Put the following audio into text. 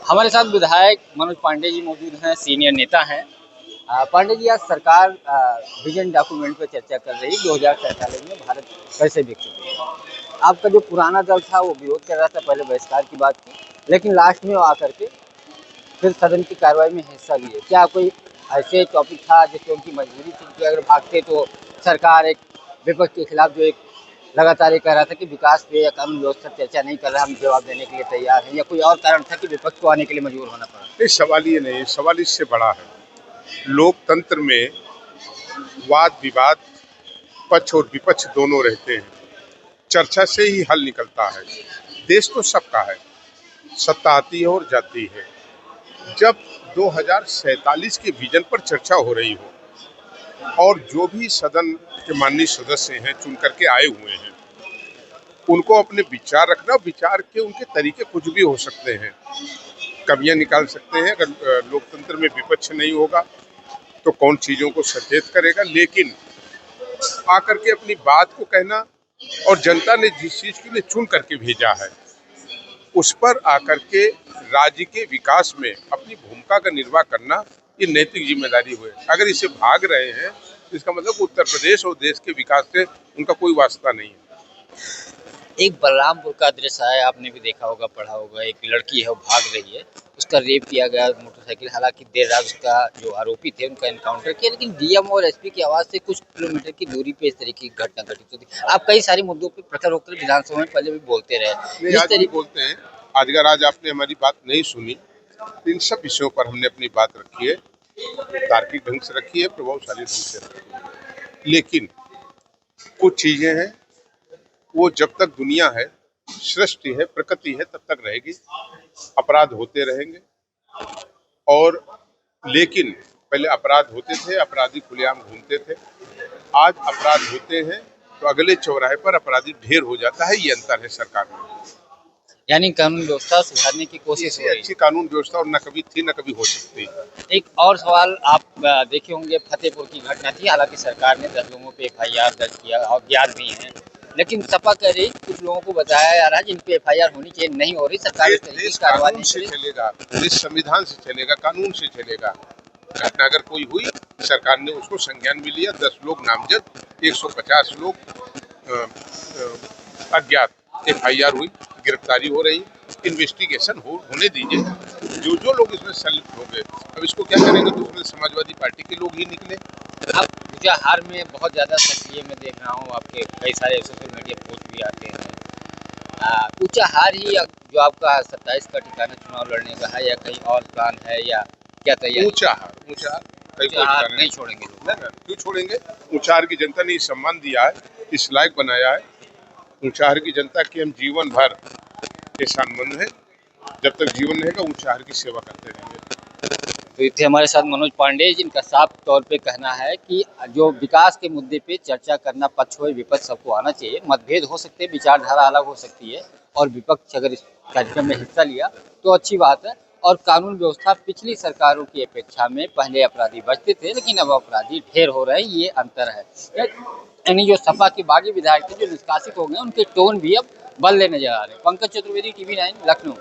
हमारे साथ विधायक मनोज पांडे जी मौजूद हैं, सीनियर नेता हैं। पांडे जी, आज सरकार विजन डॉक्यूमेंट पर चर्चा कर रही 2047 में भारत कैसे विकसित होगा। आपका जो पुराना दल था वो विरोध कर रहा था, पहले बहिष्कार की बात की, लेकिन लास्ट में वो आकर के फिर सदन की कार्रवाई में हिस्सा लिए। क्या कोई ऐसे टॉपिक था जिससे उनकी मजबूरी थी कि अगर भागते तो सरकार एक विपक्ष के खिलाफ जो एक लगातार ये कह रहा था कि विकास पे या कानून व्यवस्था चर्चा नहीं कर रहा, हम जवाब देने के लिए तैयार हैं, या कोई और कारण था कि विपक्ष को आने के लिए मजबूर होना पड़ा? ये सवाल ये नहीं, सवाल इससे बड़ा है। लोकतंत्र में वाद विवाद, पक्ष और विपक्ष दोनों रहते हैं। चर्चा से ही हल निकलता है। देश तो सबका है, सत्ता आती है और जाती है। जब 2047 के विजन पर चर्चा हो रही हो और जो भी सदन के माननीय सदस्य हैं चुन करके आए हुए हैं, उनको अपने विचार रखना, विचार के उनके तरीके कुछ भी हो सकते हैं, कमियां निकाल सकते हैं। अगर लोकतंत्र में विपक्ष नहीं होगा तो कौन चीजों को सचेत करेगा, लेकिन आकर के अपनी बात को कहना और जनता ने जिस चीज के लिए चुन करके भेजा है उस पर आकर के राज्य के विकास में अपनी भूमिका का निर्वाह करना, ये नैतिक जिम्मेदारी हुए। अगर इसे भाग रहे हैं तो इसका मतलब उत्तर प्रदेश और देश के विकास से उनका कोई वास्ता नहीं है। एक बलरामपुर का दृश्य है, आपने भी देखा होगा, पढ़ा होगा। एक लड़की है, वो भाग रही है, उसका रेप किया गया मोटरसाइकिल। हालांकि देर रात उसका जो आरोपी थे उनका एनकाउंटर किया, लेकिन डीएम और एसपी की आवाज से कुछ किलोमीटर की दूरी पे इस तरीके की घटना घटित होती। आप कई सारे मुद्दों पर प्रखर होकर विधानसभा में पहले भी बोलते रहे, आज भी बोलते हैं। अगर आज आपने हमारी बात नहीं सुनी, इन सब विषयों पर हमने अपनी बात रखी है, तार्किक ढंग से रखी है, प्रभावशाली ढंग से रखी है। लेकिन कुछ चीजें हैं वो जब तक दुनिया है, सृष्टि है, प्रकृति है, तब तक रहेगी। अपराध होते रहेंगे और लेकिन पहले अपराध होते थे, अपराधी खुलेआम घूमते थे। आज अपराध होते हैं तो अगले चौराहे पर अपराधी ढेर हो जाता है। ये अंतर है सरकार में। यानी कानून व्यवस्था सुधारने की कोशिश हो रही है। अच्छी कानून व्यवस्था और न कभी थी न कभी हो सकती है। एक और सवाल, आप देखे होंगे, फतेहपुर की घटना थी। हालांकि सरकार ने 10 लोगों पे एफआईआर दर्ज किया और 11 भी हैं, लेकिन सपा कह रही कुछ लोगों को बताया जा रहा है जिन पे एफआईआर होनी चाहिए, नहीं हो रही। सरकार कानून से चलेगा, देश संविधान से चलेगा, कानून से चलेगा। घटना अगर कोई हुई, सरकार ने उसको संज्ञान में लिया। 10 लोग नामजद, 150 लोग अज्ञात। एफआईआर हुई, गिरफ्तारी हो रही, इन्वेस्टिगेशन होने दीजिए। जो लोग इसमें संलिप्त हो गए, अब इसको क्या करेंगे? तो उसमें समाजवादी पार्टी के लोग ही निकले। आप ऊंचाहार में बहुत ज़्यादा सक्रिय में देख रहा हूँ, आपके कई सारे सोशल मीडिया पोस्ट भी आते हैं। ऊंचाहार ही जो आपका 27 का ठिकाना चुनाव लड़ने का है, या कहीं और प्लान है, या क्या तैयारी? ऊंचाहार नहीं छोड़ेंगे लोग। क्यों छोड़ेंगे? ऊंचाहार की जनता ने सम्मान दिया है, इस लायक बनाया है। ऊंचाहार की जनता की हम जीवन भर एहसानमंद है। जब तक जीवन रहेगा ऊंचाहार की सेवा करते रहेंगे। तो इतने हमारे साथ मनोज पांडे, जिनका साफ तौर पे कहना है कि जो विकास के मुद्दे पे चर्चा करना, पक्ष हो विपक्ष, सबको आना चाहिए। मतभेद हो सकते हैं, विचारधारा अलग हो सकती है, और विपक्ष अगर इस कार्यक्रम में हिस्सा लिया तो अच्छी बात है। और कानून व्यवस्था पिछली सरकारों की अपेक्षा में पहले अपराधी बचते थे, लेकिन अब अपराधी ढेर हो रहे हैं, ये अंतर है। यानी जो सपा के बागी विधायक थे जो निष्कासित हो गए, उनके टोन भी अब बदले नजर आ रहे हैं। पंकज चतुर्वेदी, TV9, लखनऊ।